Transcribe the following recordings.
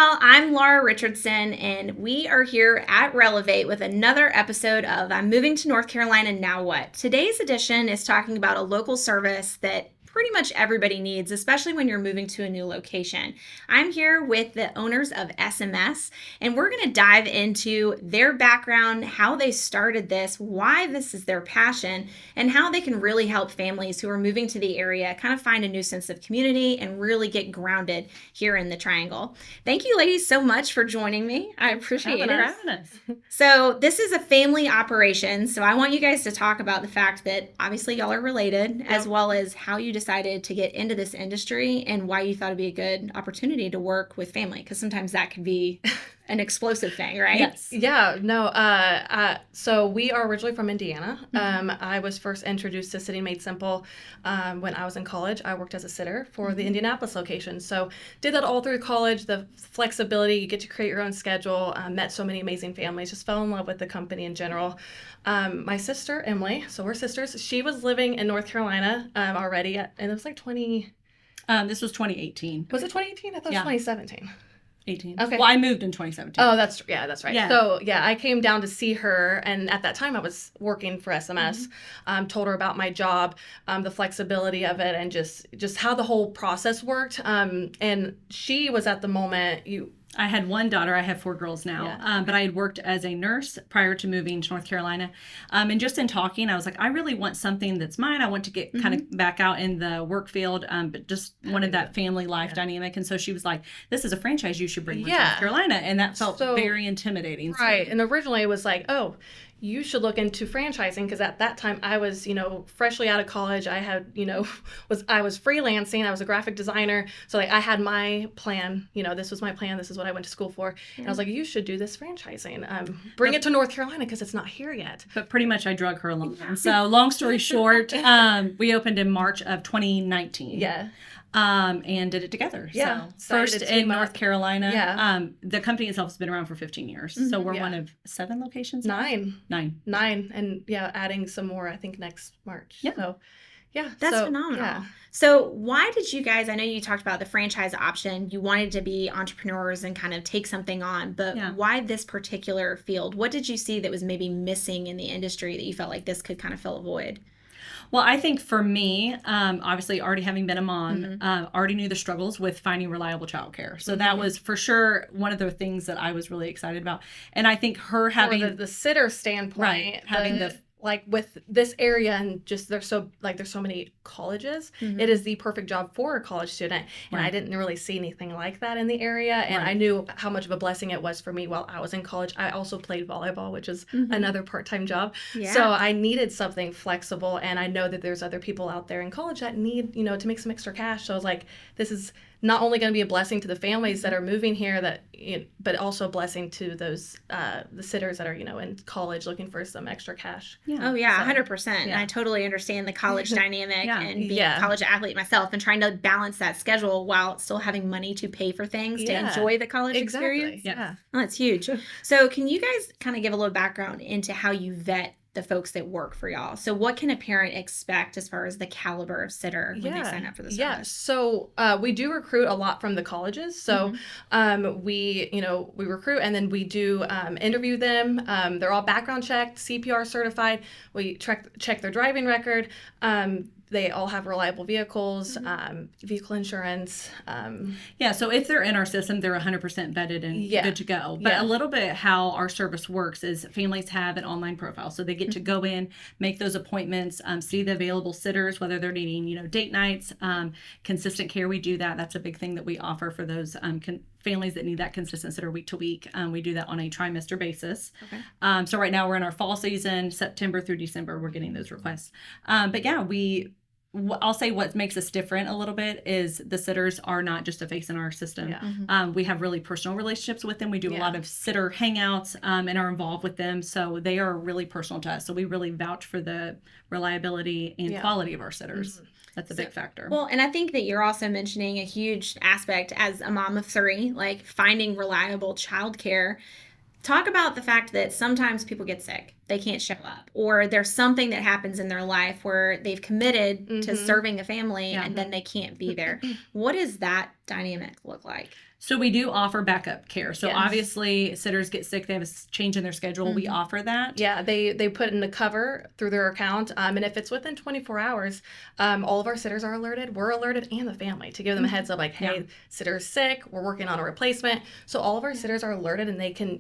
y'all, I'm Laura Richardson, and we are here at Relevate with another episode of I'm Moving to North Carolina, Now What? Today's edition is talking about a local service that pretty much everybody needs, especially when you're moving to a new location. I'm here with the owners of SMS, and we're going to dive into their background, how they started this, why this is their passion, and how they can really help families who are moving to the area kind of find a new sense of community and really get grounded here in the Triangle. Thank you, ladies, so much for joining me. I appreciate it. Having us. So this is a family operation, so I want you guys to talk about the fact that obviously y'all are related, as well as how you decided to get into this industry and why you thought it'd be a good opportunity to work with family, because sometimes that can be an explosive thing, right? Yes. Yeah. No. So we are originally from Indiana. I was first introduced to Sitting Made Simple when I was in college. I worked as a sitter for the Indianapolis location. So did that all through college. The flexibility, you get to create your own schedule. Met so many amazing families. Just fell in love with the company in general. My sister Emily, so we're sisters. She was living in North Carolina already, and it was like 20. This was 2018. Was it 2018? I thought it was 2017. 18. Okay. Well, I moved in 2017. Oh, that's right. Yeah. So, I came down to see her, and at that time I was working for SMS. Told her about my job, the flexibility of it, and just how the whole process worked. And she was at the moment, I had one daughter. I have 4 girls now. But I had worked as a nurse prior to moving to North Carolina. And just in talking, I was like, I really want something that's mine. I want to get kind of back out in the work field, but just wanted that family life dynamic. And so she was like, this is a franchise you should bring to North Carolina. And that felt very intimidating. Right. And originally it was like, oh, you should look into franchising, because at that time I was, freshly out of college. I had, I was freelancing. I was a graphic designer. So I had my plan, this was my plan. This is what I went to school for. And I was like, you should do this franchising. Bring it to North Carolina because it's not here yet. But pretty much I drug her along. So long story short, we opened in March of 2019. Yeah. And did it together. Yeah. So first in North Carolina. Yeah. The company itself has been around for 15 years. So we're one of 7 locations. 9. 9. And adding some more, I think next March. Yeah. So that's phenomenal. Yeah. So why did you guys, I know you talked about the franchise option, you wanted to be entrepreneurs and kind of take something on, but why this particular field? What did you see that was maybe missing in the industry that you felt like this could kind of fill a void? Well, I think for me, obviously already having been a mom, already knew the struggles with finding reliable childcare. So that was for sure one of the things that I was really excited about. And I think her having the sitter standpoint, having like with this area, and just there's so many colleges, it is the perfect job for a college student. And I didn't really see anything like that in the area. And I knew how much of a blessing it was for me while I was in college. I also played volleyball, which is another part-time job. Yeah. So I needed something flexible. And I know that there's other people out there in college that need, to make some extra cash. So I was like, this is not only going to be a blessing to the families that are moving here, but also a blessing to those the sitters that are in college looking for some extra cash. Yeah. Oh yeah, 100%. And I totally understand the college dynamic and being a college athlete myself and trying to balance that schedule while still having money to pay for things to enjoy the college experience. Yeah, oh, that's huge. So can you guys kind of give a little background into how you vet the folks that work for y'all? So what can a parent expect as far as the caliber of sitter when they sign up for the service? Yeah, so we do recruit a lot from the colleges. So we recruit, and then we do interview them. They're all background checked, CPR certified. We check their driving record. They all have reliable vehicles, vehicle insurance. So if they're in our system, they're 100% vetted and good to go. But a little bit how our service works is families have an online profile. So they get to go in, make those appointments, see the available sitters, whether they're needing, date nights, consistent care. We do that. That's a big thing that we offer for those families that need that consistent sitter week to week. We do that on a trimester basis. Okay. So right now we're in our fall season, September through December, we're getting those requests. I'll say what makes us different a little bit is the sitters are not just a face in our system. Yeah. We have really personal relationships with them. We do a lot of sitter hangouts and are involved with them. So they are really personal to us. So we really vouch for the reliability and quality of our sitters. That's a big factor. Well, and I think that you're also mentioning a huge aspect as a mom of 3, like finding reliable childcare. Talk about the fact that sometimes people get sick, they can't show up, or there's something that happens in their life where they've committed to serving a family and then they can't be there. What does that dynamic look like? So we do offer backup care. So Yes. obviously sitters get sick, they have a change in their schedule. We offer that. Yeah, they put in the cover through their account. And if it's within 24 hours, all of our sitters are alerted. We're alerted, and the family, to give them a heads up, like, hey, sitter's sick. We're working on a replacement. So all of our sitters are alerted, and they can,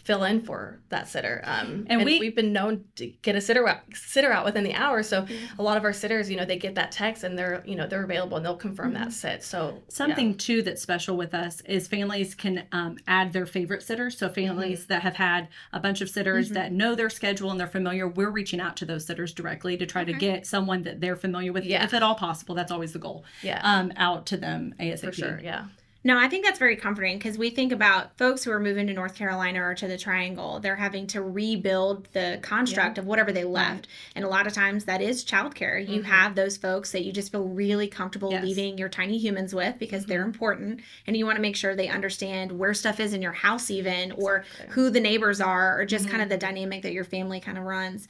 fill in for that sitter. And we've been known to get a sitter out within the hour. So a lot of our sitters, they get that text, and they're available, and they'll confirm that sit. So something too that's special with us is families can add their favorite sitters. So families that have had a bunch of sitters that know their schedule and they're familiar, we're reaching out to those sitters directly to try to get someone that they're familiar with, if at all possible. That's always the goal. Out to them ASAP. For sure. Yeah. No, I think that's very comforting, because we think about folks who are moving to North Carolina or to the Triangle. They're having to rebuild the construct of whatever they left. And a lot of times that is childcare. You have those folks that you just feel really comfortable leaving your tiny humans with, because they're important. And you want to make sure they understand where stuff is in your house even, or who the neighbors are, or just kind of the dynamic that your family kind of runs.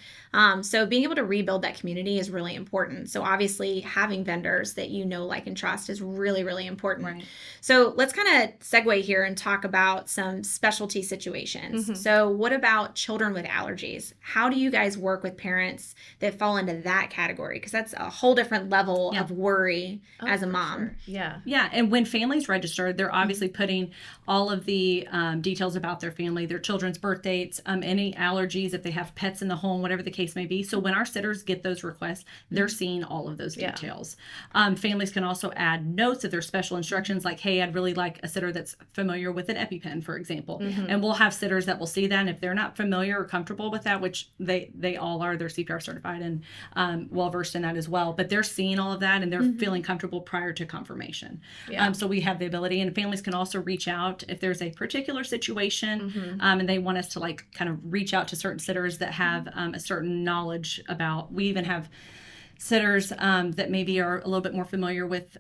So being able to rebuild that community is really important. So obviously having vendors that like, and trust is really, really important. Right. So let's kind of segue here and talk about some specialty situations. So what about children with allergies? How do you guys work with parents that fall into that category? Because that's a whole different level of worry as a mom. Sure. Yeah. Yeah. And when families register, they're obviously putting all of the details about their family, their children's birth dates, any allergies, if they have pets in the home, whatever the case may be. So when our sitters get those requests, they're seeing all of those details. Families can also add notes if there's special instructions, like, hey, I'd really like a sitter that's familiar with an EpiPen, for example. And we'll have sitters that will see that. And if they're not familiar or comfortable with that, which they all are, they're CPR certified and well-versed in that as well. But they're seeing all of that, and they're feeling comfortable prior to confirmation. So we have the ability, and families can also reach out if there's a particular situation and they want us to kind of reach out to certain sitters that have a certain knowledge about. We even have sitters that maybe are a little bit more familiar with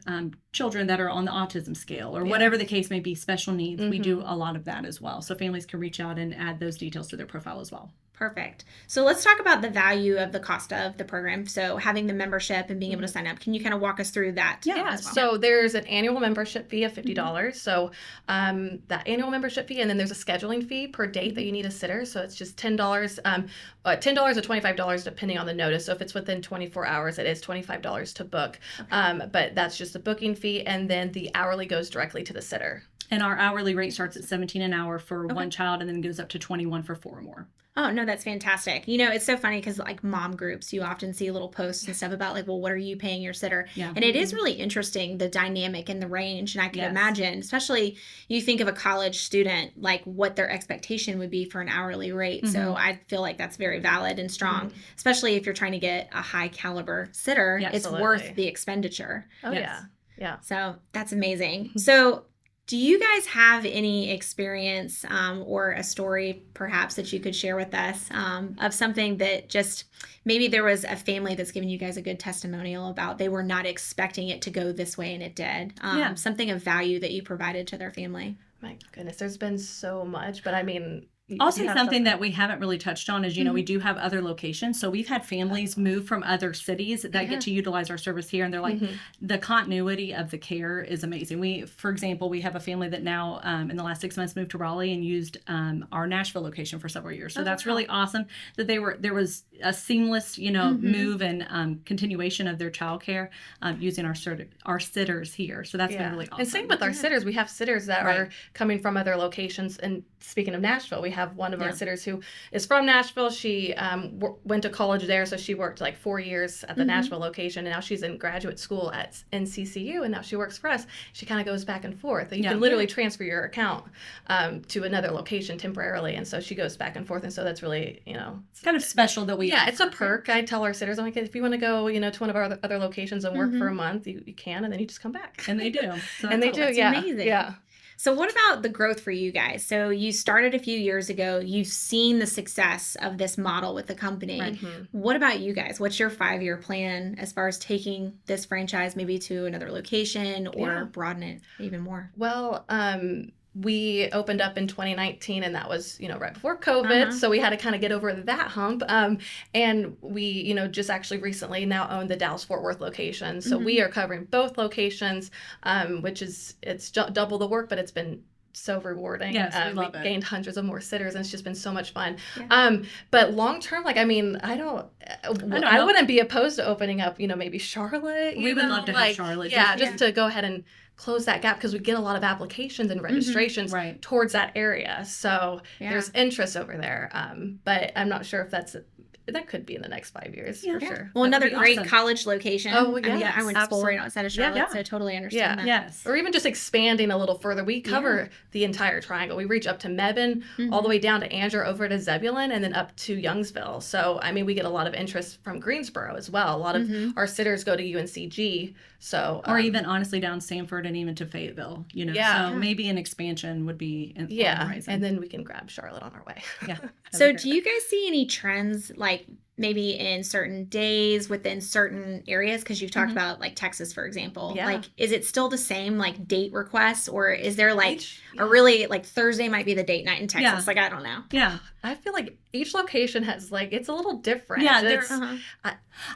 children that are on the autism scale, or whatever the case may be, special needs. We do a lot of that as well. So families can reach out and add those details to their profile as well. Perfect. So let's talk about the value of the cost of the program. So having the membership and being able to sign up. Can you kind of walk us through that? Yeah. As well? So there's an annual membership fee of $50. So that annual membership fee, and then there's a scheduling fee per date that you need a sitter. So it's just $10, $10 or $25 depending on the notice. So if it's within 24 hours, it is $25 to book. But that's just the booking fee, and then the hourly goes directly to the sitter. And our hourly rate starts at $17 an hour for one child, and then goes up to $21 for 4 or more. Oh, no, that's fantastic. It's so funny because mom groups, you often see little posts and stuff about well, what are you paying your sitter? Yeah. And it is really interesting, the dynamic and the range. And I can imagine, especially you think of a college student, what their expectation would be for an hourly rate. So I feel like that's very valid and strong, especially if you're trying to get a high caliber sitter. It's worth the expenditure. Oh, yeah. So that's amazing. So do you guys have any experience or a story perhaps that you could share with us of something that just maybe there was a family that's giving you guys a good testimonial about they were not expecting it to go this way and it did? Something of value that you provided to their family? My goodness, there's been so much, but I mean, also something that we haven't really touched on is, we do have other locations. So we've had families move from other cities that get to utilize our service here. And they're like, the continuity of the care is amazing. For example, we have a family that now in the last 6 months moved to Raleigh and used our Nashville location for several years. So that's really awesome that there was a seamless, move and continuation of their childcare using our sitters here. So that's been really awesome. And same with our sitters. We have sitters that are coming from other locations. And speaking of Nashville, we have one of our sitters who is from Nashville. She went to college there, so she worked 4 years at the Nashville location, and now she's in graduate school at NCCU, and now she works for us. She kind of goes back and forth. You can literally transfer your account to another location temporarily, and so she goes back and forth, and so that's really, it's kind of special that we it's a perk. I tell our sitters, I'm like, if you want to go, to one of our other locations and work for a month, you can, and then you just come back. And they do. So and they do, amazing. Yeah. So what about the growth for you guys? So you started a few years ago. You've seen the success of this model with the company. Right. What about you guys? What's your 5-year plan as far as taking this franchise maybe to another location or broaden it even more? Well, we opened up in 2019, and that was, right before COVID. So we had to kind of get over that hump. And we, just actually recently now own the Dallas-Fort Worth location. So we are covering both locations, which it's double the work, but it's been so rewarding. Yes, we love it. Gained hundreds of more sitters, and it's just been so much fun. Yeah. But long term, I wouldn't be opposed to opening up, maybe Charlotte. We would love to have Charlotte. Yeah, just to go ahead and close that gap, because we get a lot of applications and registrations towards that area. So there's interest over there. But I'm not sure if that could be in the next 5 years for sure. Well, another great college location. Oh, yeah. I went to school right outside of Charlotte, so I totally understand that. Yes. Or even just expanding a little further. We cover the entire triangle. We reach up to Mebane, all the way down to Angier, over to Zebulon, and then up to Youngsville. So, we get a lot of interest from Greensboro as well. A lot of our sitters go to UNCG. So, or even honestly down Sanford and even to Fayetteville, So maybe an expansion would be on the horizon. And then we can grab Charlotte on our way. Yeah. So do you guys see any trends, like maybe in certain days within certain areas? Because you've talked about like Texas, for example. Yeah. Like, is it still the same like date requests, or is there like a really like Thursday might be the date night in Texas? Yeah. Like, I don't know. Yeah. I feel like each location has it's a little different. Yeah.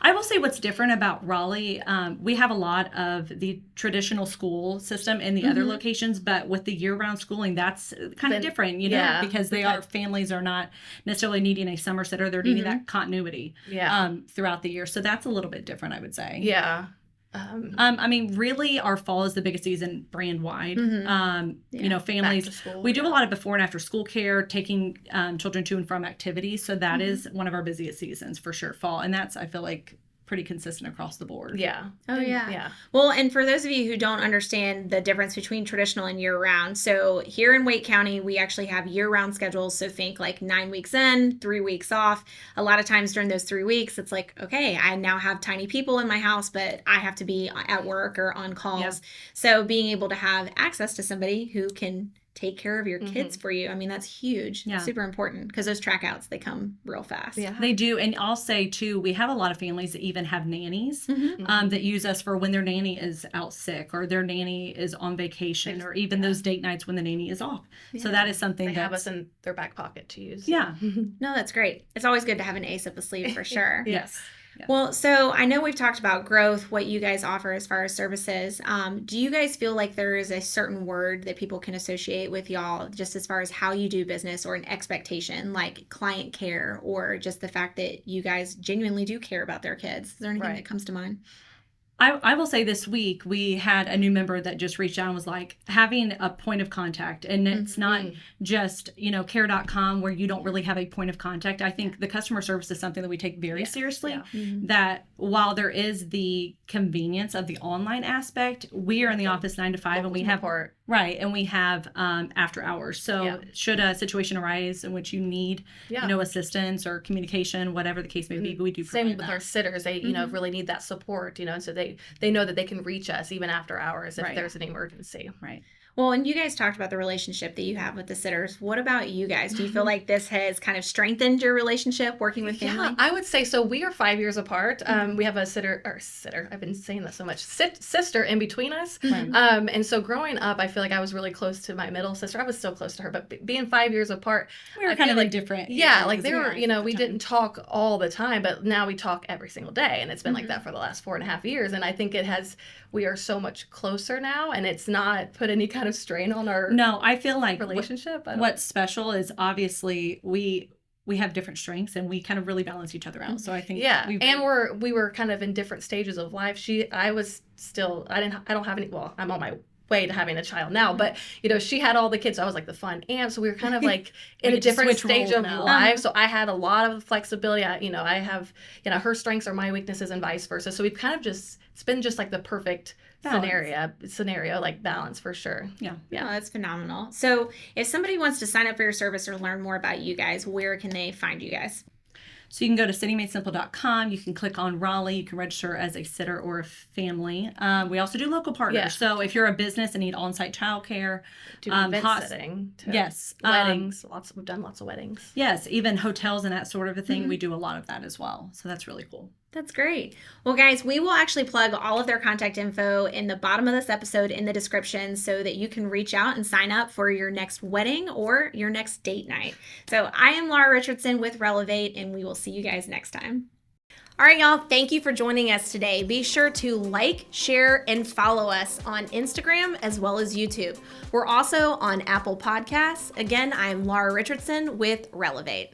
I will say what's different about Raleigh. We have a lot of the traditional school system in the other locations, but with the year-round schooling, that's kind of different, because families are not necessarily needing a summer sitter. They're needing that continuity throughout the year. So that's a little bit different, I would say. Yeah. Really our fall is the biggest season brand wide. Families, we do a lot of before and after school care, taking children to and from activities. So that is one of our busiest seasons for sure, fall. And that's, I feel like, pretty consistent across the board. Yeah. Oh, yeah. Yeah. Well, and for those of you who don't understand the difference between traditional and year-round, so here in Wake County, we actually have year-round schedules. So think like 9 weeks in, 3 weeks off. A lot of times during those 3 weeks, it's like, okay, I now have tiny people in my house, but I have to be at work or on calls. Yeah. So being able to have access to somebody who can take care of your kids for you. That's huge. Yeah. Super important, because those track outs, they come real fast. Yeah, they do. And I'll say too, we have a lot of families that even have nannies that use us for when their nanny is out sick or their nanny is on vacation, or even those date nights when the nanny is off. Yeah. So that is something they have us in their back pocket to use. Yeah. No, that's great. It's always good to have an ace up the sleeve for sure. Yes. Yeah. Well, so I know we've talked about growth, what you guys offer as far as services. Do you guys feel like there is a certain word that people can associate with y'all, just as far as how you do business, or an expectation like client care, or just the fact that you guys genuinely do care about their kids? Is there anything that comes to mind? I will say this week we had a new member that just reached out and was like, having a point of contact, and it's not just, care.com where you don't really have a point of contact. I think the customer service is something that we take very seriously, that while there is the convenience of the online aspect, we are in the office 9 to 5 and we have and we have after hours. So should a situation arise in which you need, assistance or communication, whatever the case may be, we do provide Same with our sitters. They, really need that support, so they know that they can reach us even after hours if there's an emergency. Right. Well, and you guys talked about the relationship that you have with the sitters. What about you guys? Do you feel like this has kind of strengthened your relationship working with family? Yeah, I would say so. We are 5 years apart. We have a sitter. I've been saying that so much. Sister in between us. And so growing up, I feel like I was really close to my middle sister. I was still close to her, but being 5 years apart, we were kind of like different. Yeah, like they were, we didn't talk all the time, but now we talk every single day. And it's been like that for the last 4.5 years. And I think we are so much closer now, and it's not put any kind of strain on our I feel like relationship. What's special is obviously we have different strengths, and we kind of really balance each other out. So I think we were kind of in different stages of life. I don't have any. Well, I'm on my way to having a child now, but she had all the kids, so I was like the fun aunt, so we were kind of like in a different stage of life. So I had a lot of flexibility. I have her strengths are my weaknesses and vice versa, so we've kind of it's been just like the perfect scenario, like balance for sure. Yeah, that's phenomenal. So if somebody wants to sign up for your service or learn more about you guys, where can they find you guys? So you can go to sittingmadesimple.com. You can click on Raleigh. You can register as a sitter or a family. We also do local partners. Yeah. So if you're a business and need on-site childcare, event setting, weddings. We've done lots of weddings. Yes, even hotels and that sort of a thing. We do a lot of that as well. So that's really cool. That's great. Well, guys, we will actually plug all of their contact info in the bottom of this episode in the description so that you can reach out and sign up for your next wedding or your next date night. So I am Laura Richardson with Relevate, and we will see you guys next time. All right, y'all, thank you for joining us today. Be sure to like, share, and follow us on Instagram as well as YouTube. We're also on Apple Podcasts. Again, I'm Laura Richardson with Relevate.